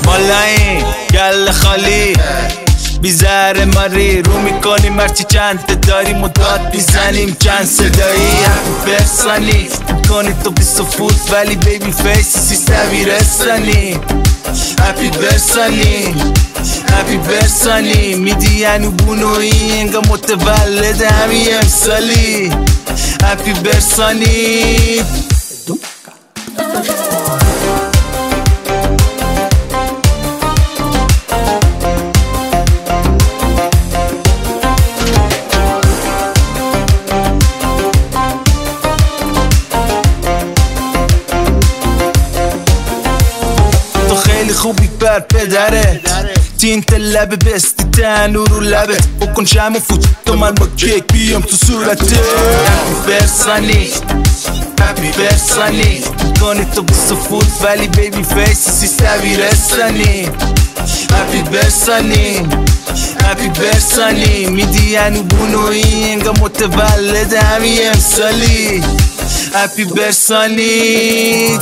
مالا این گل خالی بیزاره ماری رو میکنیم هرچی چند داری مداد میزنیم چند صدایی برسانی میکنی تو بیست فوت ولی بیبی فیس سیستمی رسانی هپی برسانی میدی یعنی بونوی انگا متولد همی امسالی هپی برسانی خیلی خوبی بر پدرت تینت لب بستی تنو رو لبت بکن شم و فوت تو من با کیک بیام تو صورتت هپی برسانی کنی تو بیست فوت ولی بیبی فیس سیستمی رسانی هپی برسانی میدی یعنی بونوی انگا متولد همی امسالی هپی برسانی